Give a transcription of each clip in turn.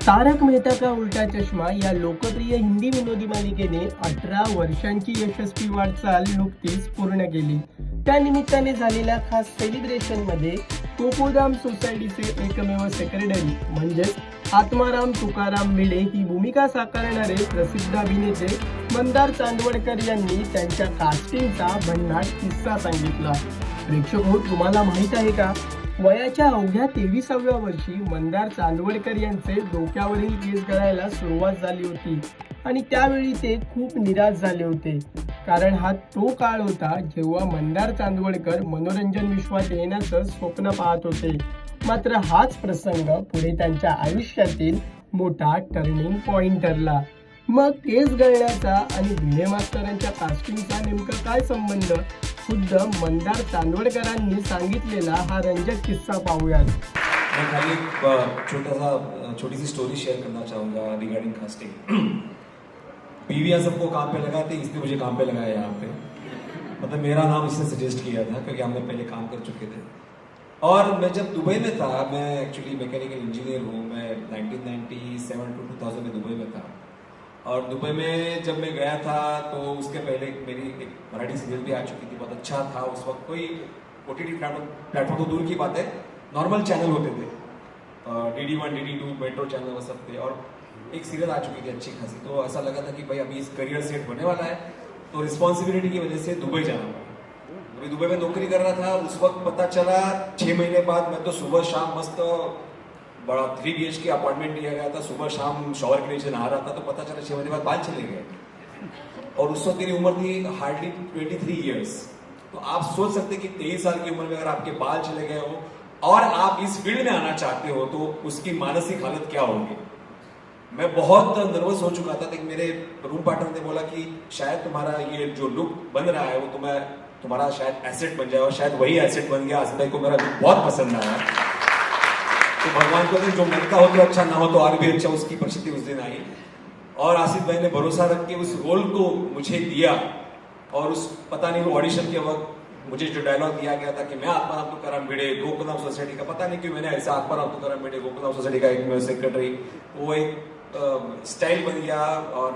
तारक मेहता का उल्टा चष्मा या लोकप्रिय हिंदी विनोदी मालिकेने 18 वर्षांची यशस्वी वाटचाल नुकतीच पूर्ण केली. त्यानिमित्ताने झालेल्या खास सेलिब्रेशनमध्ये कोकोधाम सोसायटीचे एकमेव सेक्रेटरी म्हणजेच आत्माराम तुकाराम भिडे ही भूमिका साकारणारे प्रसिद्ध अभिनेते मंदार चांदवडकर यांनी त्यांच्या कास्टिंगचा भन्नाट किस्सा सांगितला. प्रेक्षक हो, तुम्हाला माहित आहे का, वयाच्या अवघ्या 23व्या वर्षी मंदार चांदवडकर यांचे डोक्यावरील केस गळायला सुरुवात झाली होती आणि त्यावेळी ते खूप निराश झाले होते. कारण हा तो काळ होता जेव्हा मंदार चांदवडकर मनोरंजन विश्वात येण्याचं स्वप्न पाहत होते. मात्र हाच प्रसंग पुढे त्यांच्या आयुष्यातील मोठा टर्निंग पॉइंट ठरला. मग केस गळण्याचा आणि भिडे मास्तरांच्या कास्टिंगचा नेमका काय संबंध, खुद्द मंदार चांदवडकरांनी सांगितलेला हा रंजक किस्सा पाहूयात. मैं खाली एक छोटी सी स्टोरी शेयर करना चाहूँगा रिगार्डिंग कास्टिंग. बीवी सबको काम पे लगाते, इसने मुझे काम पे लगाया यहाँ पे. मतलब मेरा नाम इसने सजेस्ट किया था क्योंकि हमने पहले काम कर चुके थे. और मैं जब दुबई में था, मैं एक्चुअली मैकेनिकल इंजीनियर हूँ. मैं 1997 टू 2000 में दुबई में था. और दुबई में जब मैं गया था तो उसके पहले मेरी एक मराठी सीरियल भी आ चुकी थी, बहुत अच्छा था. उस वक्त कोई OTT प्लेटफॉर्म तो दूर की बात है, नॉर्मल चैनल होते थे, DD1 DD2 मेट्रो चैनल वो सब थे. और एक सीरियल आ चुकी थी अच्छी खासी. तो ऐसा लगा था कि भाई अभी इस करियर सेट होने वाला है, तो रिस्पॉन्सिबिलिटी की वजह से दुबई जाना पड़ा. अभी दुबई में नौकरी कर रहा था. उस वक्त पता चला 6 महीने बाद मैं तो सुबह शाम मस्त बड़ा 3 BHK अपार्टमेंट लिया गया था. सुबह शाम शॉवर के नीचे नहा रहा था, तो पता चला 6 महीने बाद बाल चले गए. और उस वक्त मेरी उम्र थी हार्डली 23 ईयर्स. तो आप सोच सकते कि 23 साल की उम्र में अगर आपके बाल चले गए हो और आप इस फील्ड में आना चाहते हो तो उसकी मानसिक हालत क्या होगी. मैं बहुत नर्वस हो चुका था. मेरे रूम पार्टनर ने बोला कि शायद तुम्हारा ये जो लुक बन रहा है वो तुम्हारा शायद एसेट बन जाए. और शायद वही एसेट बन गया. आसिफ भाई को मेरा लुक बहुत पसंद आया. तो भगवान को जो मन का हो तो अच्छा, ना हो तो और भी अच्छा. उसकी परिस्थिति उस दिन आई और आसिफ भाई ने भरोसा रख के उस रोल को मुझे दिया. और उस पता नहीं वो ऑडिशन के वक्त मुझे जो डायलॉग दिया गया था कि मैं आत्माराम तुकाराम भिडे गोकुलधाम सोसाइटी का, पता नहीं क्यों मैंने ऐसा आत्माराम तुकाराम भिडे गोकुलधाम सोसाइटी का एक सेक्रेटरी, वो एक स्टाइल बन गया. और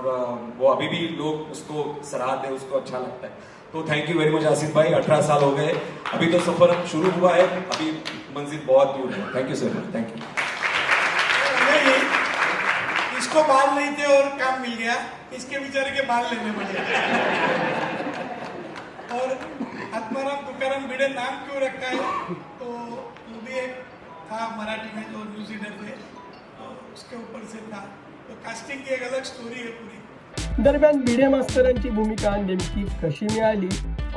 वो अभी भी लोग उसको सराहते हैं, उसको अच्छा लगता है. तो thank you very much Asif भाई. 18 साल हो गए, अभी तो सफर शुरू हुआ है, अभी मंजिल बहुत दूर है. Thank you sir, thank you. इसको बाल नहीं थे और काम मिल गया, इसके बेचारे के बाल लेने पड़े. और आत्माराम तुकाराम भिडे नाम क्यों रखा है, तो वो भी एक था मराठी में जो न्यूज रीडर थे, तो उसके ऊपर से था. तो कास्टिंग की एक अलग स्टोरी है पूरी. दरम्यान भिडे मास्तरांची भूमिका नेमकी कशी मिळाली,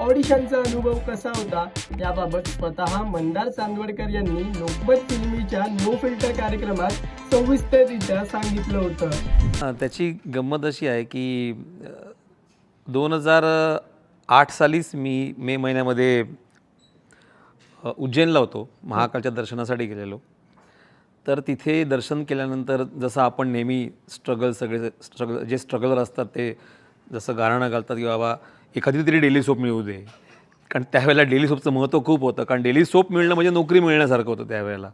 ऑडिशनचा अनुभव कसा होता, याबाबत स्वतः मंदार चांदवडकर यांनी लोकमत फिल्मीच्या नो फिल्टर कार्यक्रमात सविस्तररित्या सांगितलं होतं. त्याची गंमत अशी आहे की 2008 सालीच मी मे महिन्यामध्ये उज्जैनला होतो, महाकालच्या दर्शनासाठी गेलेलो. तर तिथे दर्शन केल्यानंतर जसं आपण नेहमी जे स्ट्रगलर असतात ते जसं गाणं घालतात की बाबा एखादी तरी डेली सोप मिळू दे. कारण त्यावेळेला डेली सोपचं महत्त्व खूप होतं. कारण डेली सोप मिळणं म्हणजे नोकरी मिळण्यासारखं होतं त्यावेळेला.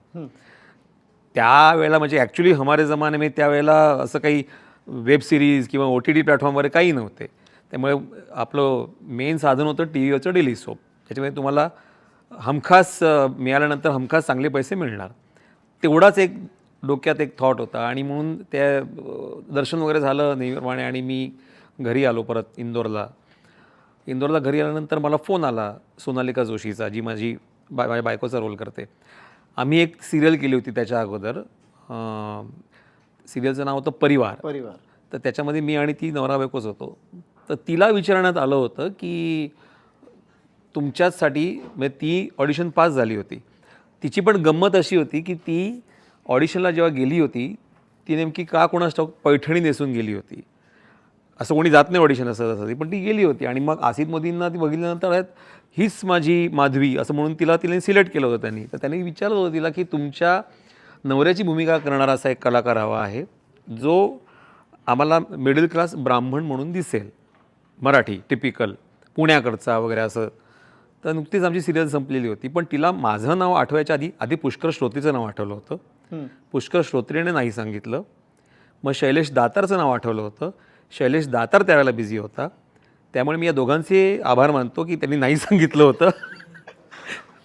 त्यावेळेला म्हणजे ॲक्च्युली हमारे जमाने में त्यावेळेला असं काही वेब सिरीज किंवा OTT प्लॅटफॉर्मवर काही नव्हते. त्यामुळे आपलं मेन साधन होतं TVवरचं डेली सोप. त्याच्यामुळे तुम्हाला हमखास मिळाल्यानंतर हमखास चांगले पैसे मिळणार, तेवढाच एक डोक्यात एक थॉट होता. आणि म्हणून त्या दर्शन वगैरे झालं नेहमीप्रमाणे आणि मी घरी आलो परत इंदोरला घरी आल्यानंतर मला फोन आला सोनालिका जोशीचा, जी माझ्या बायकोचा रोल करते. आम्ही एक सिरियल केली होती त्याच्या अगोदर. सिरियलचं नाव होतं परिवार. तर त्याच्यामध्ये मी आणि ती नवरा बायकोच होतो. तर तिला विचारण्यात आलं होतं की तुमच्याचसाठी, म्हणजे ती ऑडिशन पास झाली होती. तिची पण गंमत अशी होती की ती ऑडिशनला जेव्हा गेली होती ती नेमकी का कोणास ठाऊक पैठणी नेसून गेली होती. असं कोणी जात नाही ऑडिशन असं, पण ती गेली होती. आणि मग आसिफ मोदींना ती बघितल्यानंतर हीच माझी माधवी असं म्हणून तिने सिलेक्ट केलं होतं त्यांनी. तर त्यांनी विचारलं होतं तिला की तुमच्या नवऱ्याची भूमिका करणारा असा एक कलाकार हवा आहे जो आम्हाला मिडल क्लास ब्राह्मण म्हणून दिसेल, मराठी टिपिकल पुण्याकडचा वगैरे असं. तर नुकतीच आमची सिरियल संपलेली होती, पण तिला माझं नाव आठवायच्या आधी पुष्कर श्रोत्रीचं नाव आठवलं होतं. पुष्कर श्रोत्रीने नाही सांगितलं. मग शैलेश दातारचं नाव आठवलं होतं. शैलेश दातार त्यावेळेला बिझी होता, त्यामुळे मी या दोघांचे आभार मानतो की त्यांनी नाही सांगितलं होतं.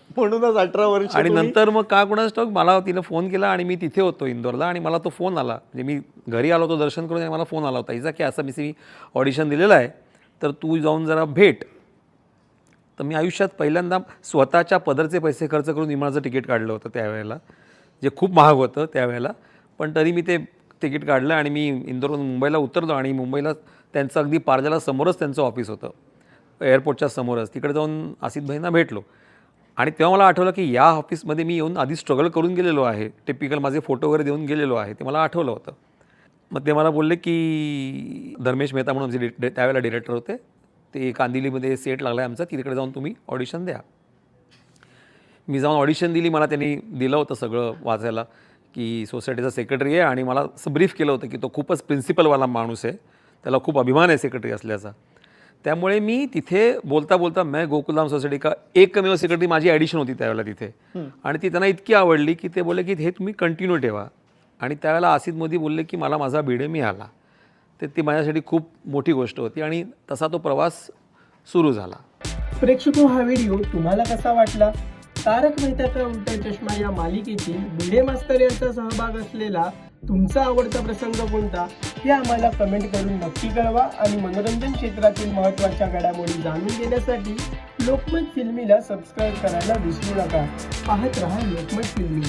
म्हणूनच 18 वर्ष आणि नंतर मग का कोणाच ठाऊक मला तिनं फोन केला आणि मी तिथे होतो इंदोरला आणि मला तो फोन आला. म्हणजे मी घरी आलो होतो दर्शन करून आणि मला फोन आला होता हिचा की असं मी ऑडिशन दिलेलं आहे, तर तू जाऊन जरा भेट. तर मी आयुष्यात पहिल्यांदा स्वतःच्या पदरचे पैसे खर्च करून विमानाचं तिकीट काढलं होतं त्यावेळेला, जे खूप महाग होतं त्यावेळेला, पण तरी मी ते तिकीट काढलं आणि मी इंदोरवरून मुंबईला उतरलो आणि मुंबईला त्यांचं अगदी पारजाला समोरच त्यांचं ऑफिस होतं, एअरपोर्टच्या समोरच. तिकडे जाऊन आसित भाईंना भेटलो आणि तेव्हा मला आठवलं की या ऑफिसमध्ये मी येऊन आधी स्ट्रगल करून गेलेलो आहे, टिपिकल माझे फोटो वगैरे देऊन गेलेलो आहे, ते मला आठवलं होतं. मग ते मला बोलले की धर्मेश मेहता म्हणून आमचे त्यावेळेला डिरेक्टर होते, ते कांदिवलीमध्ये सेट लागला आहे आमचा, तिकडे जाऊन तुम्ही ऑडिशन द्या. मी जाऊन ऑडिशन दिली. मला त्यांनी दिलं होतं सगळं वाचायला की सोसायटीचा सेक्रेटरी आहे आणि मला असं ब्रीफ केलं होतं की तो खूपच प्रिन्सिपलवाला माणूस आहे, त्याला खूप अभिमान आहे सेक्रेटरी असल्याचा. त्यामुळे मी तिथे बोलता बोलता मैं गोकुलधाम सोसायटी का एकमेव सेक्रेटरी माझी ॲडिशन होती त्यावेळेला तिथे, आणि ती त्यांना इतकी आवडली की ते बोलले की हे तुम्ही कंटिन्यू ठेवा. आणि त्यावेळेला आसित मोदी बोलले की मला माझा बीडे मिळाला. तर ती माझ्यासाठी खूप मोठी गोष्ट होती आणि तसा तो प्रवास सुरू झाला. प्रेक्षको, हा व्हिडिओ तुम्हाला कसा वाटला? तारक मेहता का उलटा चष्मा या मालिकेतील भिडे मास्तर यांचा सहभाग असलेला तुमचा आवडता प्रसंग कोणता हे आम्हाला कमेंट करून नक्की कळवा. आणि मनोरंजन क्षेत्रातील महत्त्वाच्या घडामोडी जाणून घेण्यासाठी लोकमत फिल्मीला सबस्क्राईब करायला विसरू नका. पाहत रहा लोकमत फिल्मी.